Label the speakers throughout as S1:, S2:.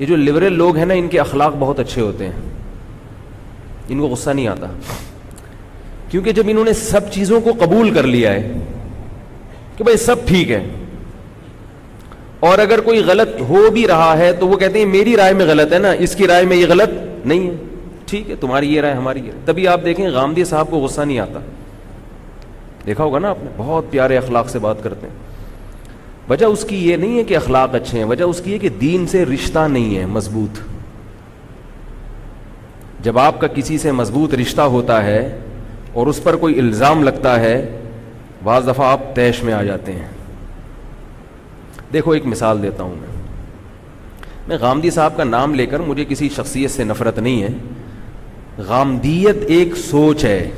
S1: یہ جو لبرل لوگ ہیں نا ان کے اخلاق بہت اچھے ہوتے ہیں, ان کو غصہ نہیں آتا, کیونکہ جب انہوں نے سب چیزوں کو قبول کر لیا ہے کہ بھائی سب ٹھیک ہے, اور اگر کوئی غلط ہو بھی رہا ہے تو وہ کہتے ہیں میری رائے میں غلط ہے نا, اس کی رائے میں یہ غلط نہیں ہے, ٹھیک ہے تمہاری یہ رائے ہماری یہ رائے. تبھی آپ دیکھیں غامدی صاحب کو غصہ نہیں آتا, دیکھا ہوگا نا آپ نے, بہت پیارے اخلاق سے بات کرتے ہیں. وجہ اس کی یہ نہیں ہے کہ اخلاق اچھے ہیں, وجہ اس کی ہے کہ دین سے رشتہ نہیں ہے مضبوط. جب آپ کا کسی سے مضبوط رشتہ ہوتا ہے اور اس پر کوئی الزام لگتا ہے, بعض دفعہ آپ طیش میں آ جاتے ہیں. دیکھو ایک مثال دیتا ہوں میں غامدی صاحب کا نام لے کر مجھے کسی شخصیت سے نفرت نہیں ہے. غامدیت ایک سوچ ہے,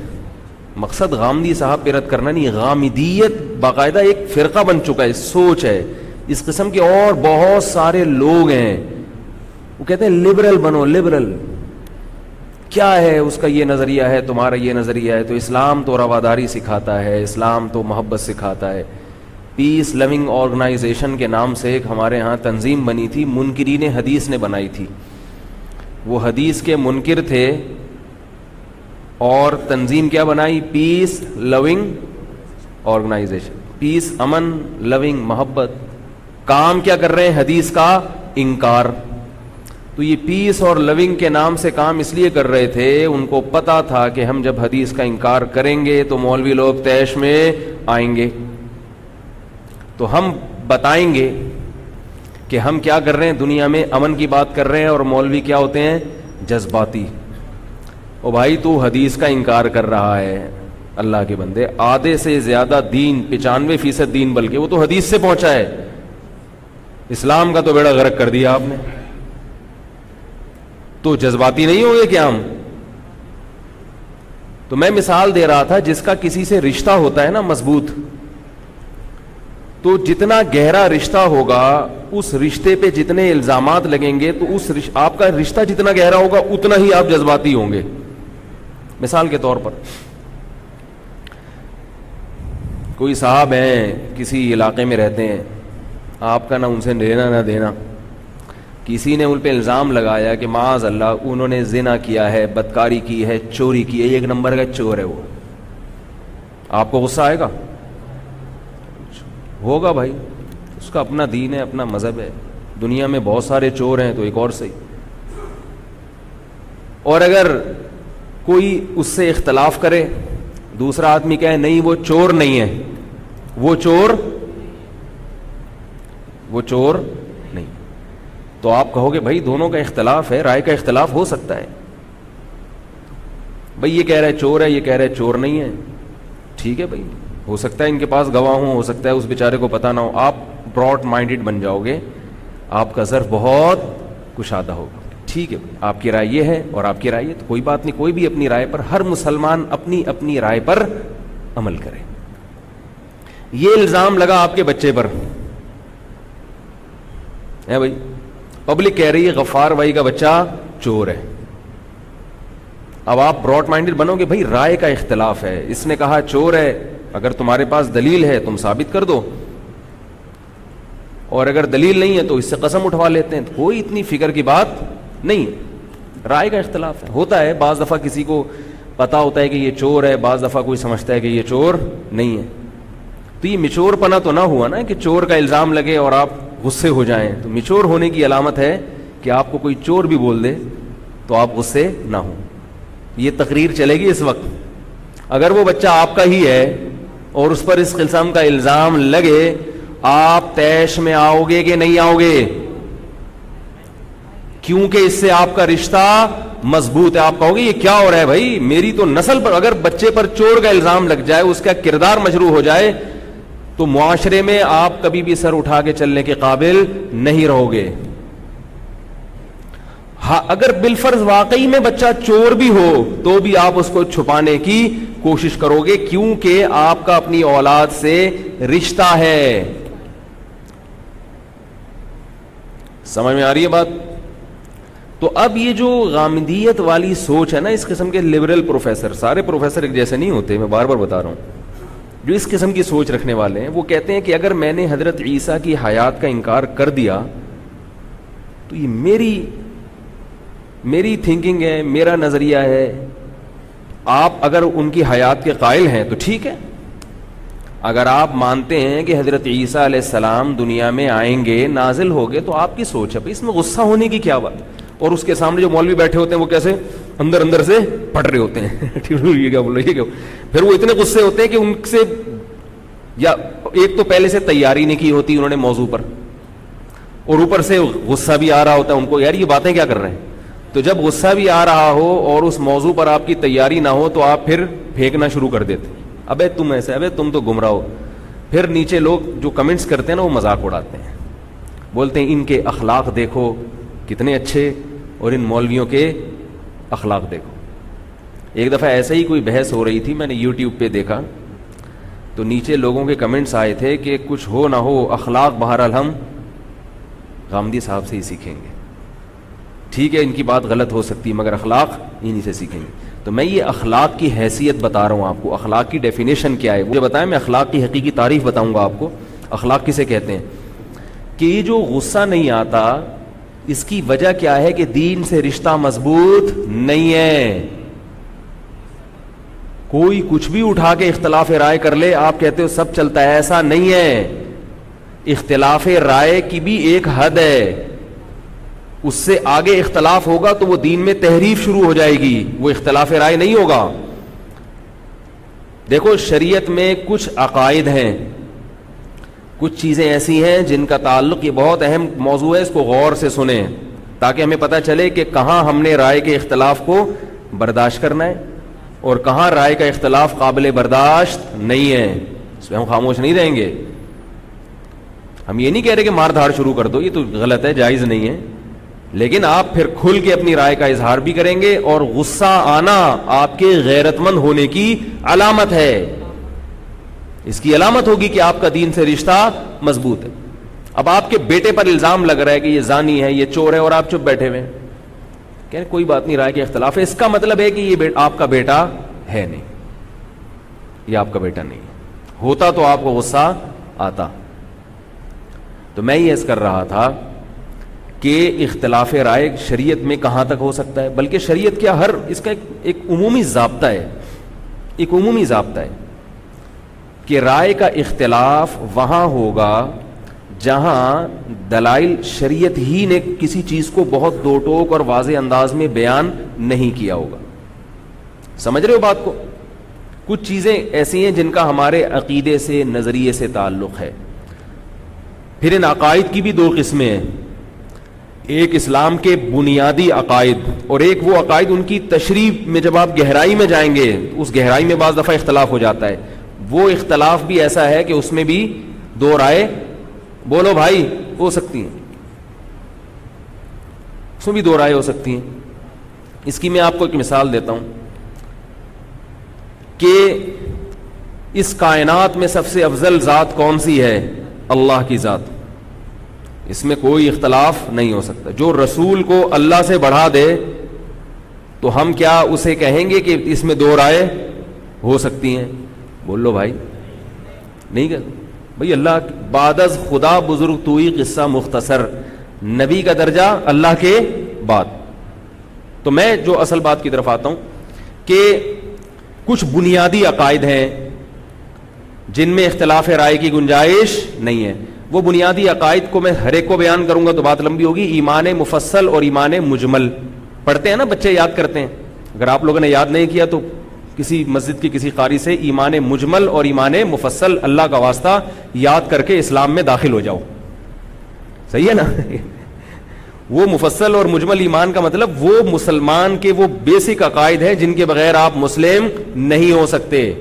S1: مقصد غامدی صاحب پہ رد کرنا نہیں, غامدیت باقاعدہ ایک فرقہ بن چکا ہے, سوچ ہے. اس قسم کے اور بہت سارے لوگ ہیں, وہ کہتے ہیں لبرل بنو, لبرل کیا ہے اس کا یہ نظریہ ہے, تمہارا یہ نظریہ ہے, تو اسلام تو رواداری سکھاتا ہے, اسلام تو محبت سکھاتا ہے. پیس لونگ آرگنائزیشن کے نام سے ایک ہمارے ہاں تنظیم بنی تھی, منکرین حدیث نے بنائی تھی. وہ حدیث کے منکر تھے اور تنظیم کیا بنائی, پیس لونگ آرگنائزیشن. پیس, امن, لونگ, محبت. کام کیا کر رہے ہیں, حدیث کا انکار. تو یہ پیس اور لونگ کے نام سے کام اس لیے کر رہے تھے, ان کو پتا تھا کہ ہم جب حدیث کا انکار کریں گے تو مولوی لوگ طیش میں آئیں گے, تو ہم بتائیں گے کہ ہم کیا کر رہے ہیں, دنیا میں امن کی بات کر رہے ہیں, اور مولوی کیا ہوتے ہیں, جذباتی. او بھائی تو حدیث کا انکار کر رہا ہے, اللہ کے بندے آدھے سے زیادہ دین, 95% دین بلکہ وہ تو حدیث سے پہنچا ہے. اسلام کا تو بیڑا غرق کر دیا آپ نے, تو جذباتی نہیں ہوں گے کیا ہم؟ تو میں مثال دے رہا تھا, جس کا کسی سے رشتہ ہوتا ہے نا مضبوط, تو جتنا گہرا رشتہ ہوگا اس رشتے پہ جتنے الزامات لگیں گے تو آپ کا رشتہ جتنا گہرا ہوگا اتنا ہی آپ جذباتی ہوں گے. مثال کے طور پر کوئی صاحب ہیں, کسی علاقے میں رہتے ہیں, آپ کا نہ ان سے لینا نہ دینا, کسی نے ان پہ الزام لگایا کہ معاذ اللہ انہوں نے زنا کیا ہے, بدکاری کی ہے, چوری کی ہے, ایک نمبر کا چور ہے وہ, آپ کو غصہ آئے گا؟ ہوگا بھائی, اس کا اپنا دین ہے, اپنا مذہب ہے, دنیا میں بہت سارے چور ہیں تو ایک اور صحیح. اور اگر کوئی اس سے اختلاف کرے, دوسرا آدمی کہے نہیں وہ چور نہیں ہے, وہ چور نہیں, تو آپ کہو گے بھائی دونوں کا اختلاف ہے, رائے کا اختلاف ہو سکتا ہے, بھائی یہ کہہ رہا ہے چور ہے, یہ کہہ رہا ہے چور نہیں ہے, ٹھیک ہے بھائی, ہو سکتا ہے ان کے پاس گواہ ہوں, ہو سکتا ہے اس بیچارے کو پتہ نہ ہو. آپ براڈ مائنڈڈ بن جاؤ گے, آپ کا ظرف بہت کشادہ ہوگا. ٹھیک ہے, آپ کی رائے یہ ہے اور آپ کی رائے یہ, تو کوئی بات نہیں, کوئی بھی اپنی رائے پر, ہر مسلمان اپنی اپنی رائے پر عمل کرے. یہ الزام لگا آپ کے بچے پر ہے بھائی, پبلک کہہ رہی ہے غفار بھائی کا بچہ چور ہے. اب آپ براڈ مائنڈڈ بنو گے, بھائی رائے کا اختلاف ہے, اس نے کہا چور ہے, اگر تمہارے پاس دلیل ہے تم ثابت کر دو, اور اگر دلیل نہیں ہے تو اس سے قسم اٹھوا لیتے ہیں, تو کوئی اتنی فکر کی بات نہیں. رائے کا اختلاف ہے, ہوتا ہے بعض دفعہ کسی کو پتا ہوتا ہے کہ یہ چور ہے, بعض دفعہ کوئی سمجھتا ہے کہ یہ چور نہیں ہے. تو یہ میچور پنا تو نہ ہوا نا کہ چور کا الزام لگے اور آپ غصے ہو جائیں. تو میچور ہونے کی علامت ہے کہ آپ کو کوئی چور بھی بول دے تو آپ غصے نہ ہوں. یہ تقریر چلے گی اس وقت, اگر وہ بچہ آپ کا ہی ہے اور اس پر اس قسم کا الزام لگے, آپ طیش میں آؤ گے کہ نہیں آؤ گے؟ کیونکہ اس سے آپ کا رشتہ مضبوط ہے. آپ کہو گے یہ کیا ہو رہا ہے بھائی, میری تو نسل پر, اگر بچے پر چور کا الزام لگ جائے, اس کا کردار مجروح ہو جائے, تو معاشرے میں آپ کبھی بھی سر اٹھا کے چلنے کے قابل نہیں رہو گے. ہاں اگر بالفرض واقعی میں بچہ چور بھی ہو تو بھی آپ اس کو چھپانے کی کوشش کرو گے, کیونکہ آپ کا اپنی اولاد سے رشتہ ہے. سمجھ میں آ رہی ہے بات؟ تو اب یہ جو غامدیت والی سوچ ہے نا, اس قسم کے لبرل پروفیسر, سارے پروفیسر ایک جیسے نہیں ہوتے, میں بار بار بتا رہا ہوں, جو اس قسم کی سوچ رکھنے والے ہیں, وہ کہتے ہیں کہ اگر میں نے حضرت عیسیٰ کی حیات کا انکار کر دیا تو یہ میری تھنکنگ ہے, میرا نظریہ ہے. آپ اگر ان کی حیات کے قائل ہیں تو ٹھیک ہے. اگر آپ مانتے ہیں کہ حضرت عیسیٰ علیہ السلام دنیا میں آئیں گے, نازل ہوگے, تو آپ کی سوچ ہے, اس میں غصہ ہونے کی کیا بات. اور اس کے سامنے جو مولوی بیٹھے ہوتے ہیں وہ کیسے اندر سے پڑھ رہے ہوتے ہیں یہ کیا بول رہے, یہ کیا. پھر وہ اتنے غصے ہوتے ہیں کہ ان سے یا ایک تو پہلے سے تیاری نہیں کی ہوتی انہوں نے موضوع پر, اور اوپر سے غصہ بھی آ رہا ہوتا ہے ان کو, یار یہ باتیں کیا کر رہے ہیں. تو جب غصہ بھی آ رہا ہو اور اس موضوع پر آپ کی تیاری نہ ہو تو آپ پھر پھینکنا شروع کر دیتے, ابے تم ایسے, ابے تم تو گمراہ ہو. پھر نیچے لوگ جو کمنٹس کرتے ہیں نا وہ مذاق اڑاتے ہیں, بولتے ہیں ان کے اخلاق دیکھو کتنے اچھے اور ان مولویوں کے اخلاق دیکھو. ایک دفعہ ایسے ہی کوئی بحث ہو رہی تھی, میں نے یوٹیوب پہ دیکھا تو نیچے لوگوں کے کمنٹس آئے تھے کہ کچھ ہو نہ ہو اخلاق بہرحال ہم غامدی صاحب سے ہی سیکھیں گے. ٹھیک ہے ان کی بات غلط ہو سکتی ہے مگر اخلاق انہی سے سیکھیں گے. تو میں یہ اخلاق کی حیثیت بتا رہا ہوں آپ کو, اخلاق کی ڈیفینیشن کیا ہے مجھے بتائیں, میں اخلاق کی حقیقی تعریف بتاؤں گا آپ کو. اخلاق کسے کہتے ہیں کہ یہ جو غصہ نہیں آتا اس کی وجہ کیا ہے کہ دین سے رشتہ مضبوط نہیں ہے. کوئی کچھ بھی اٹھا کے اختلاف رائے کر لے, آپ کہتے ہو سب چلتا ہے, ایسا نہیں ہے. اختلاف رائے کی بھی ایک حد ہے, اس سے آگے اختلاف ہوگا تو وہ دین میں تحریف شروع ہو جائے گی, وہ اختلاف رائے نہیں ہوگا. دیکھو شریعت میں کچھ عقائد ہیں, کچھ چیزیں ایسی ہیں جن کا تعلق, یہ بہت اہم موضوع ہے, اس کو غور سے سنیں تاکہ ہمیں پتہ چلے کہ کہاں ہم نے رائے کے اختلاف کو برداشت کرنا ہے اور کہاں رائے کا اختلاف قابل برداشت نہیں ہے. اس پہ ہم خاموش نہیں رہیں گے. ہم یہ نہیں کہہ رہے کہ مار دھاڑ شروع کر دو, یہ تو غلط ہے, جائز نہیں ہے, لیکن آپ پھر کھل کے اپنی رائے کا اظہار بھی کریں گے, اور غصہ آنا آپ کے غیرت مند ہونے کی علامت ہے. اس کی علامت ہوگی کہ آپ کا دین سے رشتہ مضبوط ہے. اب آپ کے بیٹے پر الزام لگ رہا ہے کہ یہ زانی ہے, یہ چور ہے, اور آپ چپ بیٹھے ہوئے کہ کوئی بات نہیں, رائے کے اختلاف ہے, اس کا مطلب ہے کہ یہ آپ کا بیٹا ہے نہیں, یہ آپ کا بیٹا نہیں. ہوتا تو آپ کو غصہ آتا. تو میں یہ عرض کر رہا تھا کہ اختلاف رائے شریعت میں کہاں تک ہو سکتا ہے, بلکہ شریعت کیا ہر اس کا ایک عمومی ضابطہ ہے, ایک عمومی ضابطہ ہے کہ رائے کا اختلاف وہاں ہوگا جہاں دلائل شریعت ہی نے کسی چیز کو بہت دو ٹوک اور واضح انداز میں بیان نہیں کیا ہوگا. سمجھ رہے ہو بات کو؟ کچھ چیزیں ایسی ہیں جن کا ہمارے عقیدے سے, نظریے سے تعلق ہے. پھر ان عقائد کی بھی دو قسمیں ہیں, ایک اسلام کے بنیادی عقائد, اور ایک وہ عقائد ان کی تشریح میں جب آپ گہرائی میں جائیں گے اس گہرائی میں بعض دفعہ اختلاف ہو جاتا ہے. وہ اختلاف بھی ایسا ہے کہ اس میں بھی دو رائے, بولو بھائی, ہو سکتی ہیں, اس میں بھی دو رائے ہو سکتی ہیں. اس کی میں آپ کو ایک مثال دیتا ہوں کہ اس کائنات میں سب سے افضل ذات کون سی ہے؟ اللہ کی ذات. اس میں کوئی اختلاف نہیں ہو سکتا. جو رسول کو اللہ سے بڑھا دے تو ہم کیا اسے کہیں گے کہ اس میں دو رائے ہو سکتی ہیں؟ بول لو بھائی, نہیں کہ بھائی اللہ بعد از خدا بزرگ توئی قصہ مختصر, نبی کا درجہ اللہ کے بعد. تو میں جو اصل بات کی طرف آتا ہوں کہ کچھ بنیادی عقائد ہیں جن میں اختلاف رائے کی گنجائش نہیں ہے. وہ بنیادی عقائد کو میں ہر ایک کو بیان کروں گا تو بات لمبی ہوگی. ایمان مفصل اور ایمان مجمل پڑھتے ہیں نا بچے, یاد کرتے ہیں. اگر آپ لوگوں نے یاد نہیں کیا تو کسی مسجد کی کسی قاری سے ایمان مجمل اور ایمان مفصل اللہ کا واسطہ یاد کر کے اسلام میں داخل ہو جاؤ. صحیح ہے نا؟ وہ مفصل اور مجمل ایمان کا مطلب وہ مسلمان کے وہ بیسک عقائد ہیں جن کے بغیر آپ مسلم نہیں ہو سکتے.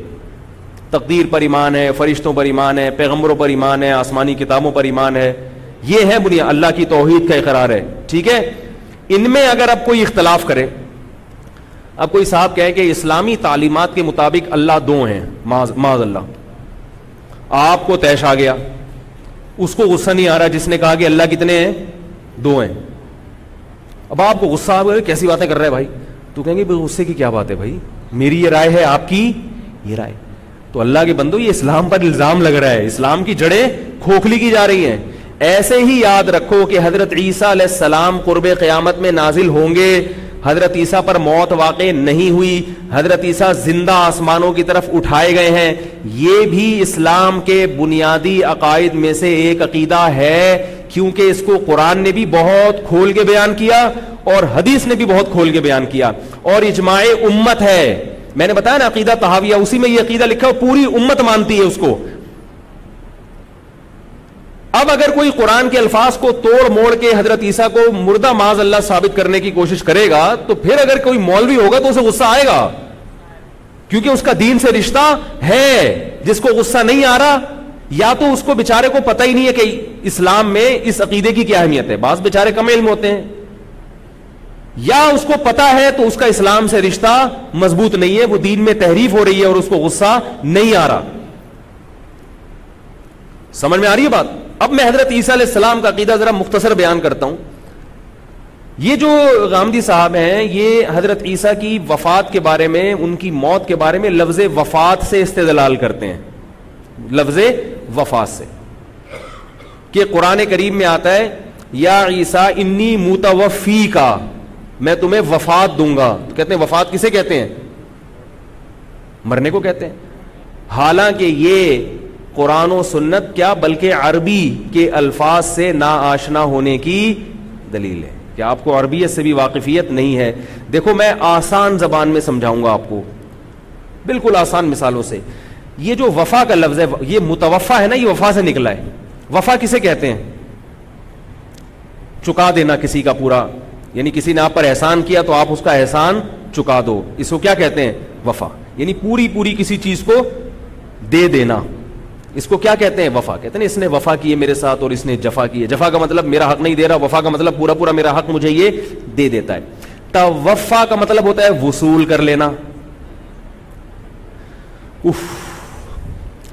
S1: تقدیر پر ایمان ہے, فرشتوں پر ایمان ہے, پیغمبروں پر ایمان ہے, آسمانی کتابوں پر ایمان ہے. یہ ہے بنیاد, اللہ کی توحید کا اقرار ہے. ٹھیک ہے, ان میں اگر اب کوئی اختلاف کرے, اب کوئی صاحب کہے کہ اسلامی تعلیمات کے مطابق اللہ دو ہیں, معاذ اللہ, آپ کو طیش آ گیا, اس کو غصہ نہیں آ رہا جس نے کہا کہ اللہ کتنے ہیں؟ دو ہیں. اب آپ کو غصہ آ گیا, کیسی باتیں کر رہے ہیں بھائی؟ تو کہیں گے غصے کی کیا بات ہے بھائی, میری یہ رائے ہے, آپ کی یہ رائے. تو اللہ کے بندو, یہ اسلام پر الزام لگ رہا ہے, اسلام کی جڑیں کھوکھلی کی جا رہی ہیں. ایسے ہی یاد رکھو کہ حضرت عیسیٰ علیہ السلام قرب قیامت میں نازل ہوں گے. حضرت عیسیٰ پر موت واقع نہیں ہوئی, حضرت عیسیٰ زندہ آسمانوں کی طرف اٹھائے گئے ہیں. یہ بھی اسلام کے بنیادی عقائد میں سے ایک عقیدہ ہے, کیونکہ اس کو قرآن نے بھی بہت کھول کے بیان کیا اور حدیث نے بھی بہت کھول کے بیان کیا, اور اجماع امت ہے. میں نے بتایا نا عقیدہ طحاویہ, اسی میں یہ عقیدہ لکھا ہے, پوری امت مانتی ہے اس کو. اب اگر کوئی قرآن کے الفاظ کو توڑ موڑ کے حضرت عیسیٰ کو مردہ معاذ اللہ ثابت کرنے کی کوشش کرے گا, تو پھر اگر کوئی مولوی ہوگا تو اسے غصہ آئے گا, کیونکہ اس کا دین سے رشتہ ہے. جس کو غصہ نہیں آ رہا, یا تو اس کو بیچارے کو پتہ ہی نہیں ہے کہ اسلام میں اس عقیدے کی کیا اہمیت ہے, بعض بیچارے کم علم ہوتے ہیں, یا اس کو پتا ہے تو اس کا اسلام سے رشتہ مضبوط نہیں ہے, وہ دین میں تحریف ہو رہی ہے اور اس کو غصہ نہیں آ رہا. سمجھ میں آ رہی ہے بات؟ اب میں حضرت عیسیٰ علیہ السلام کا عقیدہ ذرا مختصر بیان کرتا ہوں. یہ جو غامدی صاحب ہیں, یہ حضرت عیسیٰ کی وفات کے بارے میں, ان کی موت کے بارے میں لفظ وفات سے استدلال کرتے ہیں, لفظ وفات سے, کہ قرآن کریم میں آتا ہے یا عیسیٰ انی متوفی کا, میں تمہیں وفات دوں گا. تو کہتے ہیں وفات کسے کہتے ہیں؟ مرنے کو کہتے ہیں. حالانکہ یہ قرآن و سنت کیا بلکہ عربی کے الفاظ سے ناآشنا ہونے کی دلیل ہے, کہ آپ کو عربیت سے بھی واقفیت نہیں ہے. دیکھو میں آسان زبان میں سمجھاؤں گا آپ کو, بالکل آسان مثالوں سے. یہ جو وفا کا لفظ ہے, یہ متوفا ہے نا, یہ وفا سے نکلا ہے. وفا کسے کہتے ہیں؟ چکا دینا کسی کا پورا, یعنی کسی نے آپ پر احسان کیا تو آپ اس کا احسان چکا دو, اس کو کیا کہتے ہیں؟ وفا. یعنی پوری پوری کسی چیز کو دے دینا, اس کو کیا کہتے ہیں؟ وفا. کہتے ہیں اس نے وفا کی ہے میرے ساتھ اور اس نے جفا کی ہے. جفا کا مطلب میرا حق نہیں دے رہا, وفا کا مطلب پورا پورا میرا حق مجھے یہ دے دیتا ہے. توفا کا مطلب ہوتا ہے وصول کر لینا.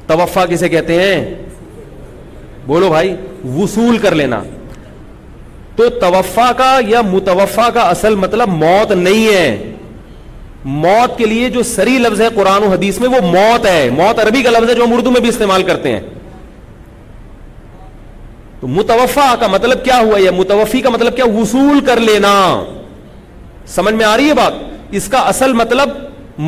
S1: توفا کسے کہتے ہیں؟ بولو بھائی, وصول کر لینا. تو توفا کا یا متوفا کا اصل مطلب موت نہیں ہے. موت کے لیے جو سری لفظ ہے قرآن و حدیث میں وہ موت ہے. موت عربی کا لفظ ہے جو ہم اردو میں بھی استعمال کرتے ہیں. تو متوفا کا مطلب کیا ہوا, یا متوفی کا مطلب کیا؟ وصول کر لینا. سمجھ میں آ رہی ہے بات؟ اس کا اصل مطلب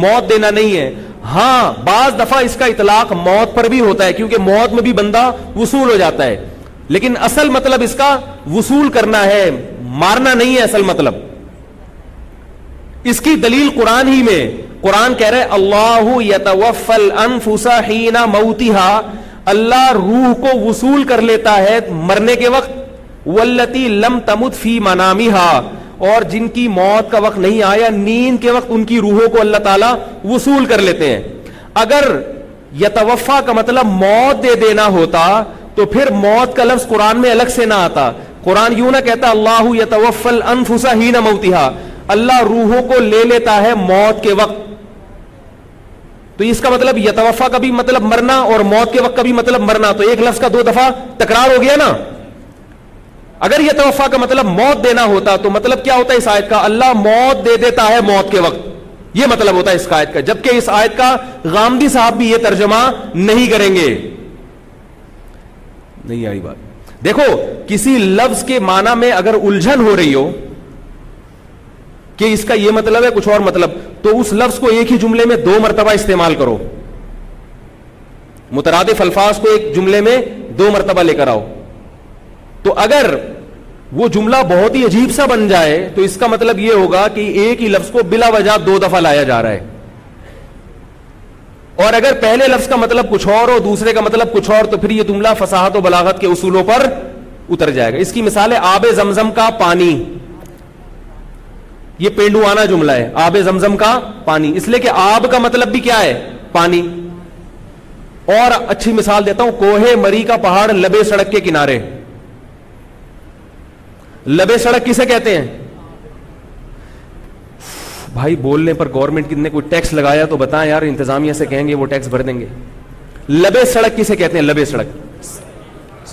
S1: موت دینا نہیں ہے. ہاں بعض دفعہ اس کا اطلاق موت پر بھی ہوتا ہے, کیونکہ موت میں بھی بندہ وصول ہو جاتا ہے, لیکن اصل مطلب اس کا وصول کرنا ہے, مارنا نہیں ہے اصل مطلب. اس کی دلیل قرآن ہی میں, قرآن کہہ رہے اللہ یتوفی الانفس حین موتها, اللہ روح کو وصول کر لیتا ہے مرنے کے وقت. واللتی لم تمت فی منامها, اور جن کی موت کا وقت نہیں آیا نیند کے وقت ان کی روحوں کو اللہ تعالیٰ وصول کر لیتے ہیں. اگر یتوفا کا مطلب موت دے دینا ہوتا تو پھر موت کا لفظ قرآن میں الگ سے نہ آتا. قرآن یوں نہ کہتا اللہ یتوفی الانفس حین موتها, اللہ روحوں کو لے لیتا ہے موت کے وقت. تو اس کا مطلب یتوفا کا بھی مطلب مرنا اور موت کے وقت کا بھی مطلب مرنا, تو ایک لفظ کا دو دفعہ تکرار ہو گیا نا. اگر یتوفا کا مطلب موت دینا ہوتا تو مطلب کیا ہوتا ہے اس آیت کا؟ اللہ موت دے دیتا ہے موت کے وقت, یہ مطلب ہوتا ہے اس آیت کا. جبکہ اس آیت کا غامدی صاحب بھی یہ ترجمہ نہیں کریں گے. نہیں آئی بات؟ دیکھو کسی لفظ کے معنی میں اگر الجھن ہو رہی ہو کہ اس کا یہ مطلب ہے کچھ اور مطلب, تو اس لفظ کو ایک ہی جملے میں 2 مرتبہ استعمال کرو. مترادف الفاظ کو ایک جملے میں 2 مرتبہ لے کر آؤ. تو اگر وہ جملہ بہت ہی عجیب سا بن جائے تو اس کا مطلب یہ ہوگا کہ ایک ہی لفظ کو بلا وجہ 2 دفعہ لایا جا رہا ہے. اور اگر پہلے لفظ کا مطلب کچھ اور اور دوسرے کا مطلب کچھ اور, تو پھر یہ جملہ فصاحت و بلاغت کے اصولوں پر اتر جائے گا. اس کی مثال ہے آب زمزم کا پانی. یہ پینڈوانہ جملہ ہے, آب زمزم کا پانی, اس لیے کہ آب کا مطلب بھی کیا ہے؟ پانی. اور اچھی مثال دیتا ہوں, کوہ مری کا پہاڑ لبے سڑک کے کنارے. لبے سڑک کسے کہتے ہیں بھائی؟ بولنے پر گورنمنٹ نے کوئی ٹیکس لگایا تو بتائیں یار, انتظامیہ سے کہیں گے وہ ٹیکس بھر دیں گے. لبے سڑک کسے کہتے ہیں؟ لبے سڑک,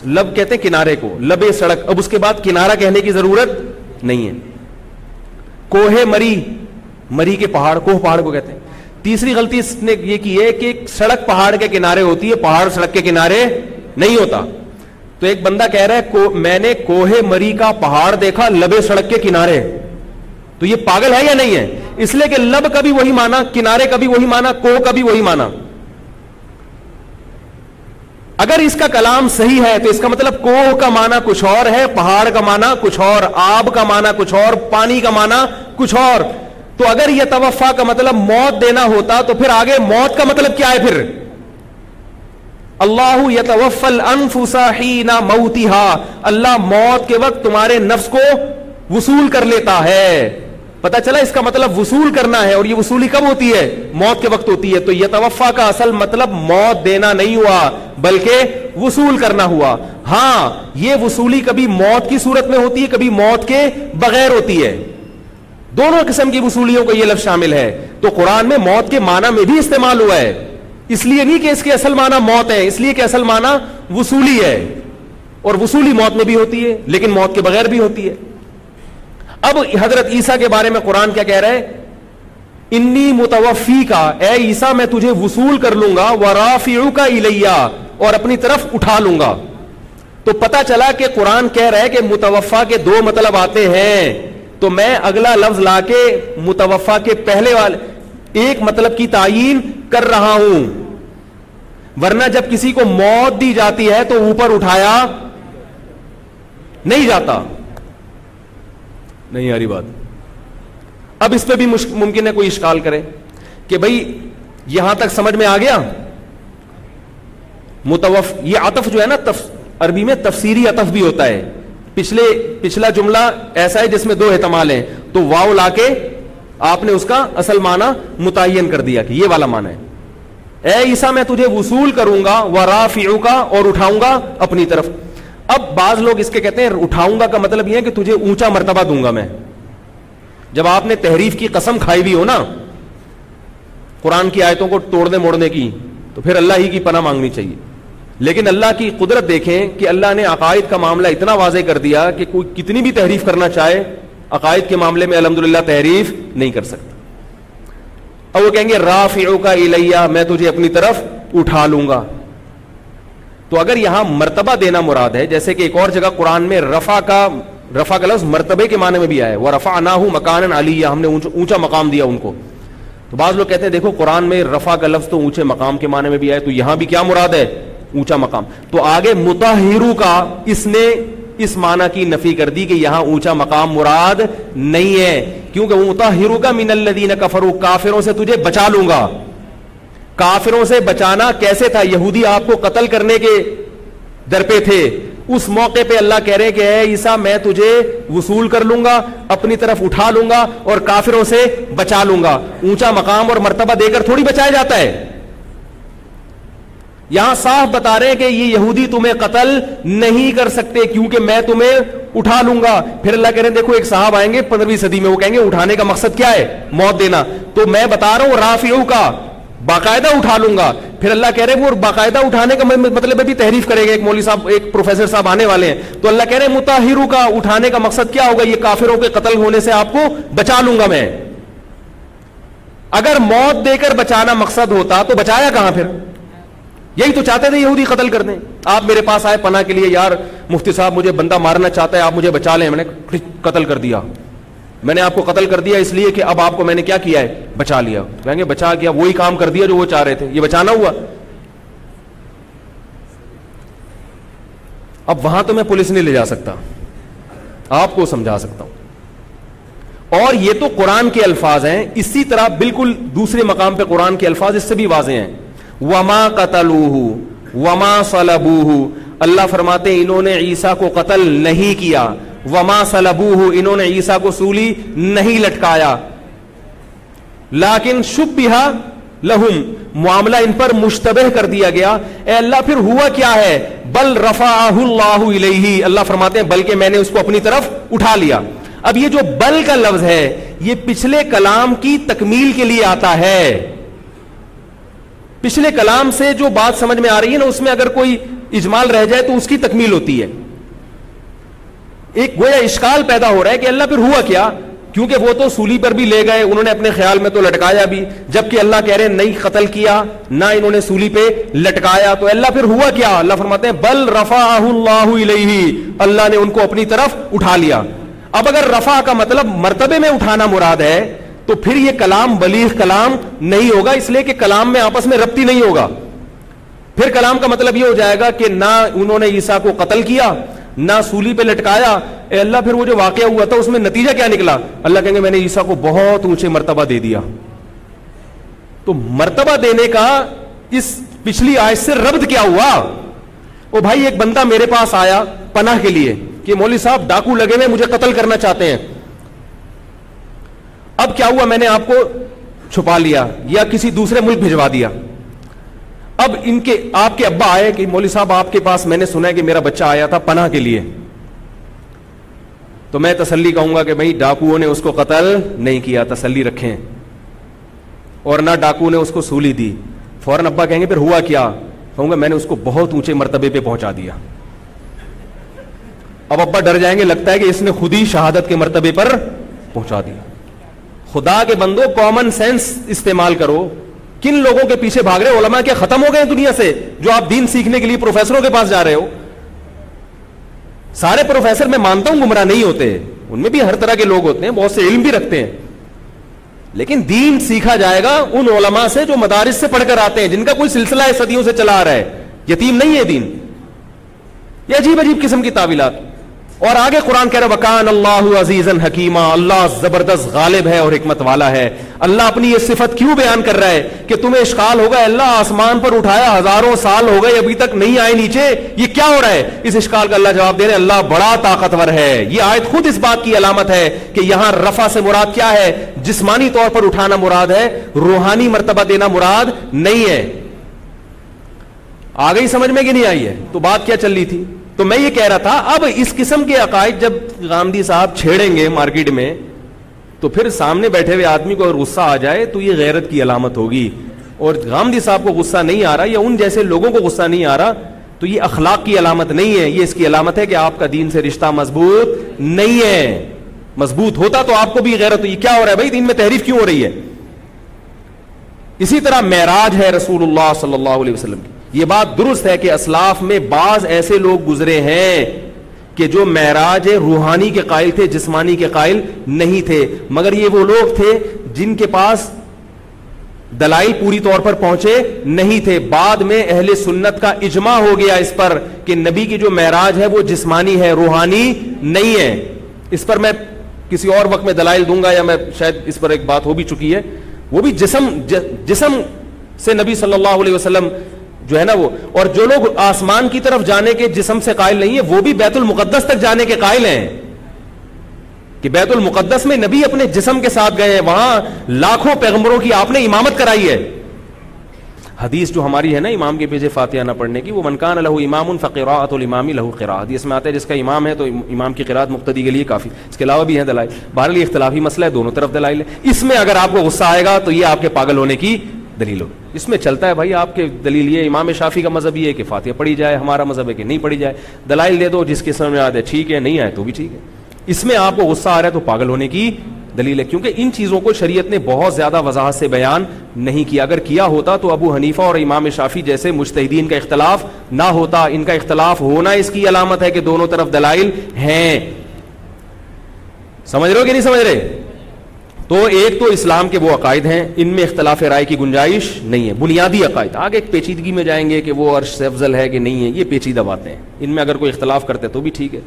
S1: لب کہتے ہیں کنارے کو, لبے سڑک. اب اس کے بعد کنارہ کہنے کی ضرورت نہیں ہے. کوہ مری, مری کے پہاڑ, کوہ پہاڑ کو کہتے ہیں. تیسری غلطی اس نے یہ کی ہے کہ سڑک پہاڑ کے کنارے ہوتی ہے, پہاڑ سڑک کے کنارے نہیں ہوتا. تو ایک بندہ کہہ رہا ہے میں نے کوہ مری کا پہاڑ دیکھا لبے سڑک کے کنارے. تو یہ پاگل ہے یا نہیں ہے؟ اس لیے کہ لب کا بھی وہی مانا, کنارے کا بھی وہی مانا, کوہ کا بھی وہی مانا. اگر اس کا کلام صحیح ہے تو اس کا مطلب کوہ کا مانا کچھ اور ہے, پہاڑ کا مانا کچھ اور, آب کا مانا کچھ اور, پانی کا مانا کچھ اور. تو اگر یہ توفا کا مطلب موت دینا ہوتا تو پھر آگے موت کا مطلب کیا ہے؟ پھر اللہ یتوفی الانفس حین موتہا, اللہ موت کے وقت تمہارے نفس کو وصول کر لیتا ہے. پتا چلا اس کا مطلب وصول کرنا ہے, اور یہ وصولی کب ہوتی ہے؟ موت کے وقت ہوتی ہے. تو یتوفا کا اصل مطلب موت دینا نہیں ہوا بلکہ وصول کرنا ہوا. ہاں یہ وصولی کبھی موت کی صورت میں ہوتی ہے, کبھی موت کے بغیر ہوتی ہے. دونوں قسم کی وصولیوں کو یہ لفظ شامل ہے. تو قرآن میں موت کے معنی میں بھی استعمال ہوا ہے, اس لیے نہیں کہ اس کے اصل معنی موت ہے, اس لیے کہ اصل معنی وصولی ہے, اور وصولی موت میں بھی ہوتی ہے لیکن موت کے بغیر بھی ہوتی ہے. اب حضرت عیسیٰ کے بارے میں قرآن کیا کہہ رہا ہے؟ انی متوفی کا, اے عیسیٰ میں تجھے وصول کر لوں گا, ورافعک الیہ, اور اپنی طرف اٹھا لوں گا. تو پتا چلا کہ قرآن کہہ رہا ہے کہ متوفا کے دو مطلب آتے ہیں, تو میں اگلا لفظ لا کے متوفا کے پہلے والے ایک مطلب کی تعیین کر رہا ہوں. ورنہ جب کسی کو موت دی جاتی ہے تو اوپر اٹھایا نہیں جاتا. نہیں آ رہی بات؟ اب اس پہ بھی ممکن ہے کوئی اشکال کرے کہ بھئی یہاں تک سمجھ میں آ گیا. یہ عطف جو ہے نا, عربی میں تفسیری عطف بھی ہوتا ہے. پچھلا جملہ ایسا ہے جس میں دو احتمال ہیں, تو واو لا کے آپ نے اس کا اصل معنی متعین کر دیا کہ یہ والا معنی ہے. اے عیسیٰ میں تجھے وصول کروں گا, ورافعک, اور اٹھاؤں گا اپنی طرف. اب بعض لوگ اس کے کہتے ہیں اٹھاؤں گا کا مطلب یہ ہے کہ تجھے اونچا مرتبہ دوں گا میں. جب آپ نے تحریف کی قسم کھائی بھی ہو نا قرآن کی آیتوں کو توڑنے موڑنے کی, تو پھر اللہ ہی کی پناہ مانگنی چاہیے. لیکن اللہ کی قدرت دیکھیں کہ اللہ نے عقائد کا معاملہ اتنا واضح کر دیا کہ کوئی کتنی بھی تحریف کرنا چاہے عقائد کے معاملے میں الحمدللہ تحریف نہیں کر سکتا. اور وہ کہیں گے رافعک الیہ, میں تجھے اپنی طرف اٹھا لوں گا. تو اگر یہاں مرتبہ دینا مراد ہے, جیسے کہ ایک اور جگہ قرآن میں رفع کا لفظ مرتبے کے معنی میں بھی آیا ہے, وَرَفَعْنَاهُ مَكَانًا عَلِيًّا, ہم نے اونچا مقام دیا ان کو. تو بعض لوگ کہتے ہیں دیکھو قرآن میں رفع کا لفظ تو اونچے مقام کے معنی میں بھی آیا, تو یہاں بھی کیا مراد ہے؟ اونچا مقام. تو آگے مطہرو کا اس نے اس معنی کی نفی کر دی کہ یہاں اونچا مقام مراد نہیں ہے, کیونکہ مطہرو کا من الذین کفروا, کافروں سے تجھے بچا لوں گا. کافروں سے بچانا کیسے تھا؟ یہودی آپ کو قتل کرنے کے در پہ تھے, اس موقع پہ اللہ کہہ رہے کہ اے عیسیٰ میں تجھے وصول کر لوں گا, اپنی طرف اٹھا لوں گا, اور کافروں سے بچا لوں گا. اونچا مقام اور مرتبہ دے کر تھوڑی بچایا جاتا ہے. یہاں صاف بتا رہے ہیں کہ یہ یہودی تمہیں قتل نہیں کر سکتے کیونکہ میں تمہیں اٹھا لوں گا. پھر اللہ کہہ رہے ہیں دیکھو ایک صاحب آئیں گے 15ویں صدی میں, وہ کہیں گے اٹھانے کا مقصد کیا ہے؟ موت دینا. تو میں بتا رہا ہوں رافعو کا, باقاعدہ اٹھا لوں گا. پھر اللہ کہہ رہے ہیں وہ باقاعدہ اٹھانے کا مطلب بھی تحریف کرے گا. ایک مولوی صاحب, ایک پروفیسر صاحب آنے والے ہیں, تو اللہ کہہ رہے ہیں مطہرو کا, اٹھانے کا مقصد کیا ہوگا؟ یہ کافروں کے قتل ہونے سے آپ کو بچا لوں گا میں. اگر موت دے کر بچانا مقصد ہوتا تو بچایا کہاں پھر؟ یہی تو چاہتے تھے یہودی قتل کر دیں. آپ میرے پاس آئے پناہ کے لیے, یار مفتی صاحب مجھے بندہ مارنا چاہتا ہے, آپ مجھے بچا لیں. میں نے قتل کر دیا, میں نے آپ کو قتل کر دیا اس لیے کہ اب آپ کو میں نے کیا کیا ہے؟ بچا لیا. کہیں گے بچا کیا, وہی کام کر دیا جو وہ چاہ رہے تھے, یہ بچانا ہوا. اب وہاں تو میں پولیس نہیں لے جا سکتا, آپ کو سمجھا سکتا ہوں. اور یہ تو قرآن کے الفاظ ہیں. اسی طرح بالکل دوسرے مقام پہ قرآن کے الفاظ اس سے بھی واضح ہیں. وما قتلوہ وما صلبوہ, اللہ فرماتے ہیں انہوں نے عیسیٰ کو قتل نہیں کیا. وما صلبوہ, انہوں نے عیسیٰ کو سولی نہیں لٹکایا. لیکن شبہ لہم, معاملہ ان پر مشتبہ کر دیا گیا. اے اللہ پھر ہوا کیا ہے؟ بل رفعہ اللہ الیہ, اللہ فرماتے ہیں بلکہ میں نے اس کو اپنی طرف اٹھا لیا. اب یہ جو بل کا لفظ ہے یہ پچھلے کلام کی تکمیل کے لیے آتا ہے. پچھلے کلام سے جو بات سمجھ میں آ رہی ہے نا, اس میں اگر کوئی اجمال رہ جائے تو اس کی تکمیل ہوتی ہے. ایک گویا اشکال پیدا ہو رہا ہے کہ اللہ پھر ہوا کیا, کیونکہ وہ تو سولی پر بھی لے گئے, انہوں نے اپنے خیال میں تو لٹکایا بھی, جبکہ اللہ کہہ رہے ہیں نہیں قتل کیا, نہ انہوں نے سولی پہ لٹکایا. تو اللہ پھر ہوا کیا؟ اللہ فرماتے ہیں بل رفعہ اللہ الیہ, اللہ نے ان کو اپنی طرف اٹھا لیا. اب اگر رفع کا مطلب مرتبے میں اٹھانا مراد ہے تو پھر یہ کلام بلیغ کلام نہیں ہوگا, اس لیے کہ کلام میں آپس میں ربط ہی نہیں ہوگا. پھر کلام کا مطلب یہ ہو جائے گا کہ نہ انہوں نے عیسیٰ کو قتل کیا نہ سولی پہ لٹکایا. اے اللہ پھر وہ جو واقعہ ہوا تھا اس میں نتیجہ کیا نکلا؟ اللہ کہیں گے میں نے عیسیٰ کو بہت اونچے مرتبہ دے دیا. تو مرتبہ دینے کا اس پچھلی آیت سے ربط کیا ہوا؟ او بھائی ایک بندہ میرے پاس آیا پناہ کے لیے کہ مولوی صاحب ڈاکو لگے ہوئے مجھے قتل کرنا چاہتے ہیں. اب کیا ہوا؟ میں نے آپ کو چھپا لیا یا کسی دوسرے ملک بھجوا دیا. اب آپ کے ابا آئے کہ مولوی صاحب آپ کے پاس میں نے سنا ہے کہ میرا بچہ آیا تھا پناہ کے لیے, تو میں تسلی کہوں گا کہ بھائی ڈاکوؤں نے اس کو قتل نہیں کیا, تسلی رکھیں, اور نہ ڈاکو نے اس کو سولی دی. فوراً ابا کہیں گے پھر ہوا کیا؟ کہوں گا میں نے اس کو بہت اونچے مرتبے پہ پہنچا دیا. اب ابا ڈر جائیں گے, لگتا ہے کہ اس نے خود ہی شہادت کے مرتبے پر پہنچا دیا. خدا کے بندو کامن سینس استعمال کرو. کن لوگوں کے پیچھے بھاگ رہے ہو؟ علماء کیا ختم ہو گئے دنیا سے جو آپ دین سیکھنے کے لیے پروفیسروں کے پاس جا رہے ہو؟ سارے پروفیسر میں مانتا ہوں گمراہ نہیں ہوتے, ان میں بھی ہر طرح کے لوگ ہوتے ہیں, بہت سے علم بھی رکھتے ہیں, لیکن دین سیکھا جائے گا ان علماء سے جو مدارس سے پڑھ کر آتے ہیں, جن کا کوئی سلسلہ ہے صدیوں سے چلا آ رہا ہے. یتیم نہیں ہے دین. یہ عجیب عجیب قسم کی تعویلات. اور آگے قرآن کہہ رہا وکان اللہ عزیزا حکیما, اللہ زبردست غالب ہے اور حکمت والا ہے. اللہ اپنی یہ صفت کیوں بیان کر رہا ہے کہ تمہیں اشکال ہوگا اللہ آسمان پر اٹھایا ہزاروں سال ہو گئے ابھی تک نہیں آئے نیچے, یہ کیا ہو رہا ہے؟ اس اشکال کا اللہ جواب دے رہے ہیں اللہ بڑا طاقتور ہے. یہ آیت خود اس بات کی علامت ہے کہ یہاں رفع سے مراد کیا ہے؟ جسمانی طور پر اٹھانا مراد ہے, روحانی مرتبہ دینا مراد نہیں ہے. آ گئی سمجھ میں کہ نہیں آئی ہے؟ تو بات کیا چل رہی تھی؟ تو میں یہ کہہ رہا تھا اب اس قسم کے عقائد جب غامدی صاحب چھیڑیں گے مارکیٹ میں تو پھر سامنے بیٹھے ہوئے آدمی کو اگر غصہ آ جائے تو یہ غیرت کی علامت ہوگی. اور غامدی صاحب کو غصہ نہیں آ رہا یا ان جیسے لوگوں کو غصہ نہیں آ رہا تو یہ اخلاق کی علامت نہیں ہے, یہ اس کی علامت ہے کہ آپ کا دین سے رشتہ مضبوط نہیں ہے. مضبوط ہوتا تو آپ کو بھی غیرت. یہ کیا ہو رہا ہے بھائی؟ دین میں تحریف کیوں ہو رہی ہے؟ اسی طرح معراج ہے رسول اللہ صلی اللہ علیہ وسلم کی. یہ بات درست ہے کہ اسلاف میں بعض ایسے لوگ گزرے ہیں کہ جو معراج روحانی کے قائل تھے, جسمانی کے قائل نہیں تھے, مگر یہ وہ لوگ تھے جن کے پاس دلائل پوری طور پر پہنچے نہیں تھے. بعد میں اہل سنت کا اجماع ہو گیا اس پر کہ نبی کی جو معراج ہے وہ جسمانی ہے, روحانی نہیں ہے. اس پر میں کسی اور وقت میں دلائل دوں گا, یا میں شاید اس پر ایک بات ہو بھی چکی ہے. وہ بھی جسم سے نبی صلی اللہ علیہ وسلم جو ہے نا وہ, اور جو لوگ آسمان کی طرف جانے کے جسم سے قائل نہیں ہے وہ بھی بیت المقدس تک جانے کے قائل ہیں کہ بیت المقدس میں نبی اپنے جسم کے ساتھ گئے ہیں, وہاں لاکھوں پیغمبروں کی آپ نے امامت کرائی ہے. حدیث جو ہماری ہے نا امام کے پیچھے فاتحہ نہ پڑھنے کی, وہ من کان لہ امام فقراءۃ الامام لہ قراءۃ, حدیث میں آتا ہے جس کا امام ہے تو امام کی قراءت مقتدی کے لیے کافی. اس کے علاوہ بھی ہیں دلائل. بہرحال یہ اختلافی مسئلہ ہے, دونوں طرف دلائل ہے. اس میں اگر آپ کو غصہ آئے گا تو یہ آپ کے پاگل ہونے کی دلیل ہو. اس میں چلتا ہے بھائی آپ کے دلیل یہ امام شافعی کا مذہب یہ ہے کہ فاتحہ پڑھی جائے, ہمارا مذہب ہے کہ نہیں پڑھی جائے. دلائل دے دو جس کے سمجھ میں آتے ٹھیک ہے, نہیں آئے تو بھی ٹھیک ہے. اس میں آپ کو غصہ آ رہا ہے تو پاگل ہونے کی دلیل ہے, کیونکہ ان چیزوں کو شریعت نے بہت زیادہ وضاحت سے بیان نہیں کیا. اگر کیا ہوتا تو ابو حنیفہ اور امام شافعی جیسے مجتہدین کا اختلاف نہ ہوتا. ان کا اختلاف ہونا اس کی علامت ہے کہ دونوں طرف دلائل ہیں. سمجھ رہے ہو کہ نہیں سمجھ رہے؟ تو ایک تو اسلام کے وہ عقائد ہیں, ان میں اختلاف رائے کی گنجائش نہیں ہے, بنیادی عقائد. آگے ایک پیچیدگی میں جائیں گے کہ وہ عرش سے افضل ہے کہ نہیں ہے, یہ پیچیدہ باتیں ہیں, ان میں اگر کوئی اختلاف کرتے تو بھی ٹھیک ہے.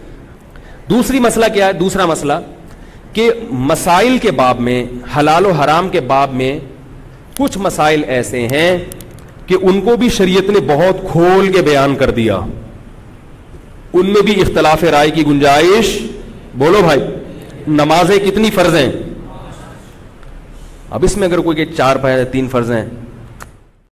S1: دوسری مسئلہ کیا ہے؟ دوسرا مسئلہ کہ مسائل کے باب میں, حلال و حرام کے باب میں کچھ مسائل ایسے ہیں کہ ان کو بھی شریعت نے بہت کھول کے بیان کر دیا, ان میں بھی اختلاف رائے کی گنجائش. بولو بھائی, نمازیں کتنی فرض ہیں؟ اب اس میں اگر کوئی کہ 4 3 فرض ہیں